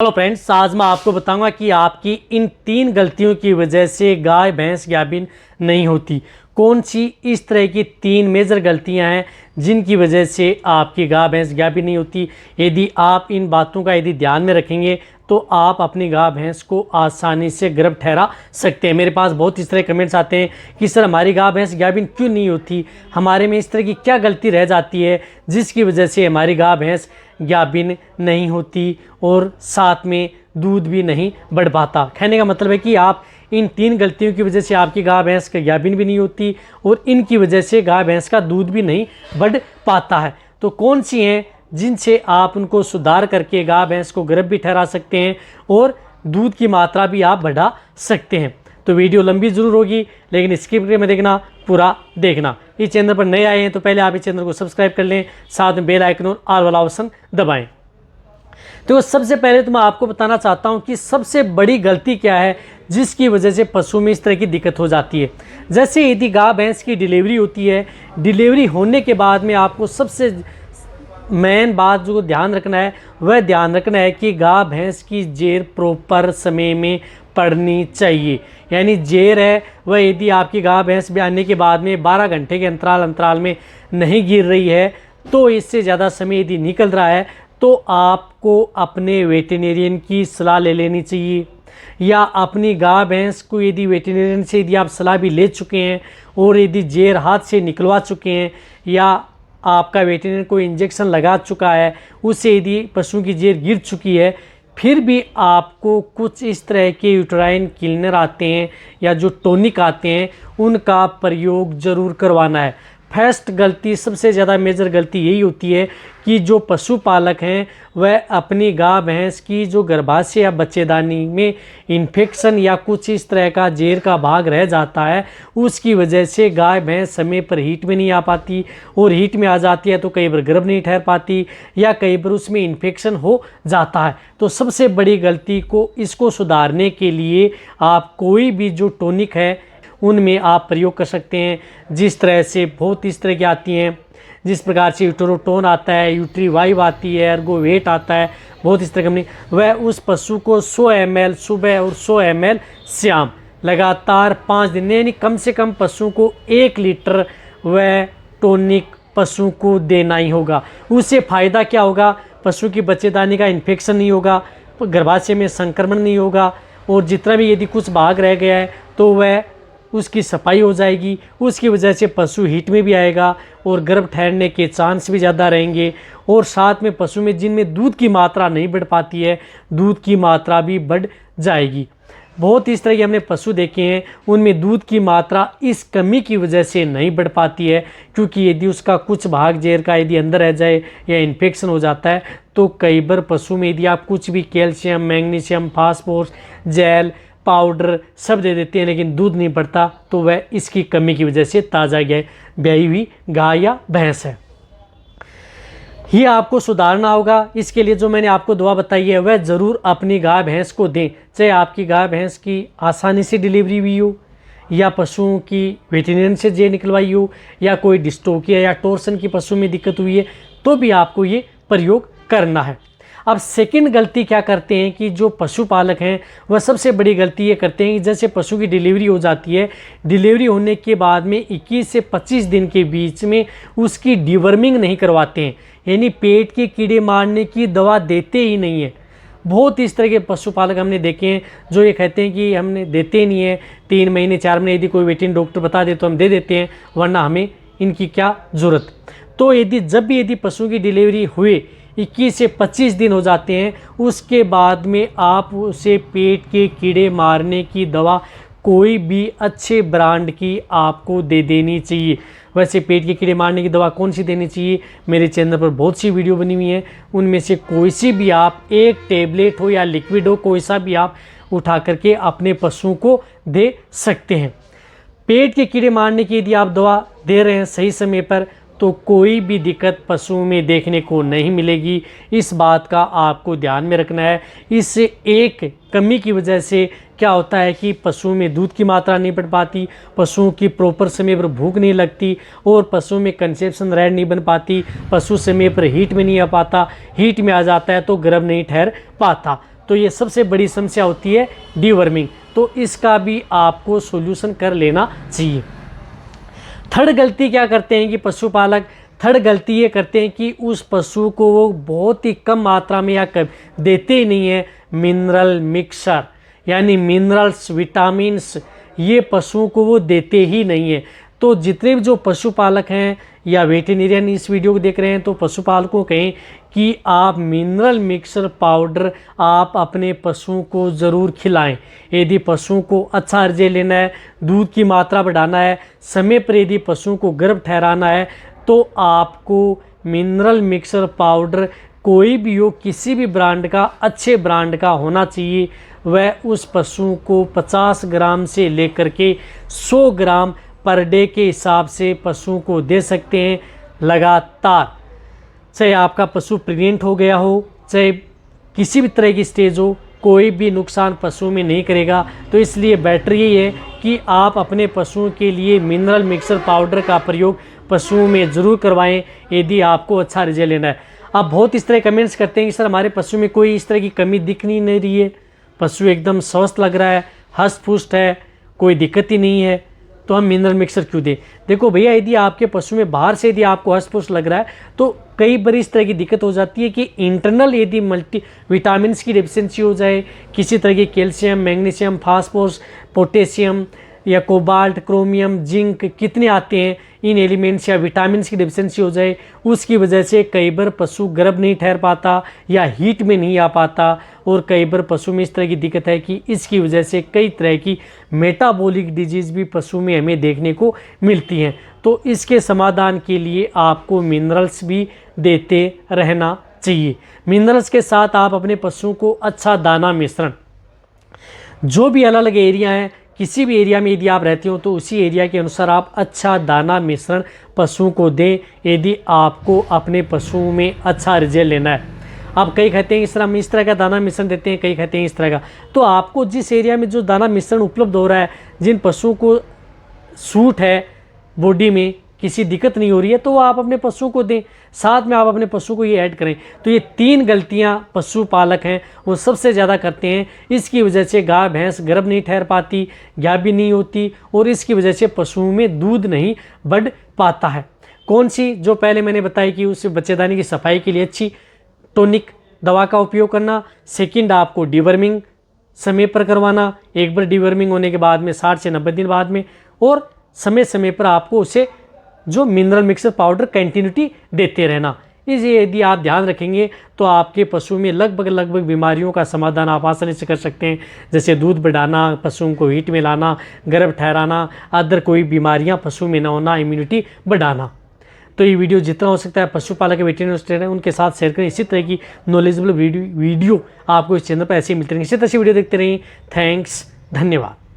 Hello friends, आज मैं आपको बताऊंगा कि आपकी इन 3 गलतियों की वजह से गाय भैंस गाभिन नहीं होती। कौन सी इस तरह की 3 मेजर गलतियां हैं जिनकी वजह से आपकी गाय भैंस गाभिन नहीं होती। यदि आप इन बातों का ध्यान में रखेंगे तो आप अपनी गाय भैंस को आसानी से गर्भ ठहरा सकते हैं। मेरे पास बहुत इस तरह कमेंट्स आते हैं कि सर हमारी गाय भैंस गाभिन क्यों नहीं होती, हमारे में इस तरह की क्या गलती रह जाती है जिसकी वजह से हमारी गाय भैंस गाभिन नहीं होती और साथ में दूध भी नहीं बढ़ पाता। कहने का मतलब है कि आप इन 3 गलतियों की वजह से आपकी गाय भैंस गाभिन भी नहीं होती और इनकी वजह से गाय भैंस का दूध भी नहीं बढ़ पाता है। तो कौन सी हैं जिनसे आप उनको सुधार करके गाय भैंस को गर्भ भी ठहरा सकते हैं और दूध की मात्रा भी आप बढ़ा सकते हैं। तो वीडियो लंबी ज़रूर होगी लेकिन स्किप करके में देखना, पूरा देखना। इस चैनल पर नए आए हैं तो पहले आप इस चैनल को सब्सक्राइब कर लें, साथ में बेल आइकन और ऑल वाला ऑप्शन दबाएं। तो सबसे पहले तो मैं आपको बताना चाहता हूं कि सबसे बड़ी गलती क्या है जिसकी वजह से पशु में इस तरह की दिक्कत हो जाती है। जैसे यदि गाय भैंस की डिलीवरी होती है, डिलीवरी होने के बाद में आपको सबसे मेन बात जो ध्यान रखना है वह ध्यान रखना है कि गाय भैंस की जेर प्रॉपर समय में पड़नी चाहिए। यानी जेर है वह यदि आपकी गाय भैंस ब्याने के बाद में 12 घंटे के अंतराल में नहीं गिर रही है तो इससे ज़्यादा समय यदि निकल रहा है तो आपको अपने वेटेरिनियन की सलाह ले लेनी चाहिए, या अपनी गाय भैंस को यदि वेटेरिनियन से यदि आप सलाह भी ले चुके हैं और यदि जेर हाथ से निकलवा चुके हैं या आपका वेटेरिनियन को इंजेक्शन लगा चुका है, उससे यदि पशु की जेर गिर चुकी है, फिर भी आपको कुछ इस तरह के यूट्राइन क्लीनर आते हैं या जो टॉनिक आते हैं उनका प्रयोग ज़रूर करवाना है। फर्स्ट गलती, सबसे ज़्यादा मेजर गलती यही होती है कि जो पशुपालक हैं वह अपनी गाय भैंस की जो गर्भाशय या बच्चेदानी में इन्फेक्शन या कुछ इस तरह का जेर का भाग रह जाता है, उसकी वजह से गाय भैंस समय पर हीट में नहीं आ पाती और हीट में आ जाती है तो कई बार गर्भ नहीं ठहर पाती या कई बार उसमें इन्फेक्शन हो जाता है। तो सबसे बड़ी गलती को इसको सुधारने के लिए आप कोई भी जो टॉनिक है उनमें आप प्रयोग कर सकते हैं। जिस तरह से बहुत इस तरह की आती हैं, जिस प्रकार से यूट्रोटोन आता है, यूट्रीवाइव आती है, एर्गोवेट आता है, बहुत इस तरह कंपनी, वह उस पशु को 100 ml सुबह और 100 ml शाम लगातार 5 दिन, यानी कम से कम पशु को 1 लीटर वह टॉनिक पशु को देना ही होगा। उससे फ़ायदा क्या होगा, पशु की बच्चेदानी का इन्फेक्शन नहीं होगा, गर्भाशय में संक्रमण नहीं होगा और जितना भी यदि कुछ भाग रह गया है तो वह उसकी सफाई हो जाएगी। उसकी वजह से पशु हीट में भी आएगा और गर्भ ठहरने के चांस भी ज़्यादा रहेंगे और साथ में पशु में जिनमें दूध की मात्रा नहीं बढ़ पाती है, दूध की मात्रा भी बढ़ जाएगी। बहुत इस तरह के हमने पशु देखे हैं उनमें दूध की मात्रा इस कमी की वजह से नहीं बढ़ पाती है क्योंकि यदि उसका कुछ भाग जेर का यदि अंदर रह जाए या इन्फेक्शन हो जाता है तो कई बार पशु में यदि आप कुछ भी calcium, magnesium, phosphorus, gel, powder सब दे देते हैं लेकिन दूध नहीं बढ़ता तो वह इसकी कमी की वजह से ताज़ा ब्याई हुई गाय या भैंस है। ये आपको सुधारना होगा। इसके लिए जो मैंने आपको दवा बताई है वह ज़रूर अपनी गाय भैंस को दें, चाहे आपकी गाय भैंस की आसानी से डिलीवरी हुई हो या पशुओं की वेटेरिनियन से जेर निकलवाई हो या कोई डिस्टोकिया या टोर्सन की पशु में दिक्कत हुई है तो भी आपको ये प्रयोग करना है। अब सेकंड गलती क्या करते हैं कि जो पशुपालक हैं वह सबसे बड़ी गलती ये करते हैं कि जैसे पशु की डिलीवरी हो जाती है, डिलीवरी होने के बाद में 21 से 25 दिन के बीच में उसकी डिवर्मिंग नहीं करवाते हैं, यानी पेट के कीड़े मारने की दवा देते ही नहीं है। बहुत इस तरह के पशुपालक हमने देखे हैं जो ये कहते हैं कि हमने देते नहीं है, 3 महीने 4 महीने यदि कोई वेटरनरी डॉक्टर बता दे तो हम दे देते हैं, वरना हमें इनकी क्या ज़रूरत। तो यदि पशु की डिलीवरी हुए 21 से 25 दिन हो जाते हैं उसके बाद में आप उसे पेट के कीड़े मारने की दवा कोई भी अच्छे ब्रांड की आपको दे देनी चाहिए। वैसे पेट के कीड़े मारने की दवा कौन सी देनी चाहिए, मेरे चैनल पर बहुत सी वीडियो बनी हुई हैं, उनमें से कोई सी भी आप, एक टेबलेट हो या लिक्विड हो, कोई सा भी आप उठा करके अपने पशु को दे सकते हैं। पेट के कीड़े मारने की यदि आप दवा दे रहे हैं सही समय पर तो कोई भी दिक्कत पशु में देखने को नहीं मिलेगी। इस बात का आपको ध्यान में रखना है। इससे एक कमी की वजह से क्या होता है कि पशु में दूध की मात्रा नहीं बढ़ पाती, पशुओं की प्रॉपर समय पर भूख नहीं लगती और पशु में कंसेप्शन रैड नहीं बन पाती, पशु समय पर हीट में नहीं आ पाता, हीट में आ जाता है तो गर्भ नहीं ठहर पाता। तो ये सबसे बड़ी समस्या होती है डीवर्मिंग, तो इसका भी आपको सॉल्यूशन कर लेना चाहिए। थर्ड गलती क्या करते हैं कि पशुपालक, थर्ड गलती ये करते हैं कि उस पशु को वो बहुत ही कम मात्रा में या देते ही नहीं है मिनरल मिक्सर, यानी मिनरल्स, विटामिन्स, ये पशुओं को वो देते ही नहीं है। तो जितने भी जो पशुपालक हैं या वेटेरिनियन इस वीडियो को देख रहे हैं, तो पशुपालकों को कहें कि आप मिनरल मिक्सर पाउडर आप अपने पशुओं को ज़रूर खिलाएं। यदि पशुओं को अच्छा रिजल्ट लेना है, दूध की मात्रा बढ़ाना है, समय पर यदि पशुओं को गर्भ ठहराना है, तो आपको मिनरल मिक्सर पाउडर कोई भी हो, किसी भी ब्रांड का, अच्छे ब्रांड का होना चाहिए। वह उस पशु को 50 ग्राम से लेकर के 100 ग्राम पर डे के हिसाब से पशु को दे सकते हैं लगातार। चाहे आपका पशु प्रेग्नेंट हो गया हो, चाहे किसी भी तरह की स्टेज हो, कोई भी नुकसान पशु में नहीं करेगा। तो इसलिए बेटर यही है कि आप अपने पशुओं के लिए मिनरल मिक्सर पाउडर का प्रयोग पशुओं में ज़रूर करवाएं यदि आपको अच्छा रिजल्ट लेना है। आप बहुत इस तरह कमेंट्स करते हैं कि सर हमारे पशु में कोई इस तरह की कमी दिख नहीं रही है, पशु एकदम स्वस्थ लग रहा है, हष्ट पुष्ट है, कोई दिक्कत ही नहीं है, तो हम मिनरल मिक्सर क्यों दें। देखो भैया, यदि आपके पशु में बाहर से यदि आपको हष्ट पुष्ट लग रहा है, तो कई बार इस तरह की दिक्कत हो जाती है कि इंटरनल यदि मल्टी विटामिन्स की डेफिशिएंसी हो जाए, किसी तरह की कैल्शियम, मैग्नीशियम, फास्फोरस, पोटेशियम या कोबाल्ट, क्रोमियम, जिंक कितने आते हैं, इन एलिमेंट्स या विटामिन्स की डेफिशिएंसी हो जाए, उसकी वजह से कई बार पशु गर्भ नहीं ठहर पाता या हीट में नहीं आ पाता। और कई बार पशु में इस तरह की दिक्कत है कि इसकी वजह से कई तरह की मेटाबॉलिक डिजीज़ भी पशु में हमें देखने को मिलती हैं। तो इसके समाधान के लिए आपको मिनरल्स भी देते रहना चाहिए। मिनरल्स के साथ आप अपने पशुओं को अच्छा दाना मिश्रण, जो भी अलग अलग एरिया हैं, किसी भी एरिया में यदि आप रहते हो तो उसी एरिया के अनुसार आप अच्छा दाना मिश्रण पशुओं को दें यदि आपको अपने पशुओं में अच्छा रिजल्ट लेना है। आप कई कहते हैं हम इस तरह का दाना मिश्रण देते हैं, कई कहते हैं इस तरह का। तो आपको जिस एरिया में जो दाना मिश्रण उपलब्ध हो रहा है, जिन पशुओं को सूट है, बॉडी में किसी दिक्कत नहीं हो रही है, तो वो आप अपने पशुओं को दें। साथ में आप अपने पशु को ये ऐड करें। तो ये 3 गलतियां पशुपालक हैं वो सबसे ज़्यादा करते हैं। इसकी वजह से गाय भैंस गर्भ नहीं ठहर पाती, गाभिन नहीं होती, और इसकी वजह से पशुओं में दूध नहीं बढ़ पाता है। कौन सी? जो पहले मैंने बताई कि उस बच्चेदानी की सफाई के लिए अच्छी टॉनिक दवा का उपयोग करना। सेकंड, आपको डीवर्मिंग समय पर करवाना, एक बार डीवर्मिंग होने के बाद में 60 से 90 दिन बाद में, और समय समय पर आपको उसे जो मिनरल मिक्सर पाउडर कंटिन्यूटी देते रहना। इसे यदि आप ध्यान रखेंगे तो आपके पशु में लगभग बीमारियों का समाधान आप आसानी से कर सकते हैं, जैसे दूध बढ़ाना, पशुओं को हीट में लाना, गर्भ ठहराना, अदर कोई बीमारियां पशु में न होना, इम्यूनिटी बढ़ाना। तो ये वीडियो जितना हो सकता है पशुपालक वेटेरिनरी हैं उनके साथ शेयर करें। इसी तरह की नॉलेजेबल वीडियो आपको इस चैनल पर ऐसे ही मिलते रहेंगे। इसी तरह से वीडियो देखते रहिए। थैंक्स, धन्यवाद।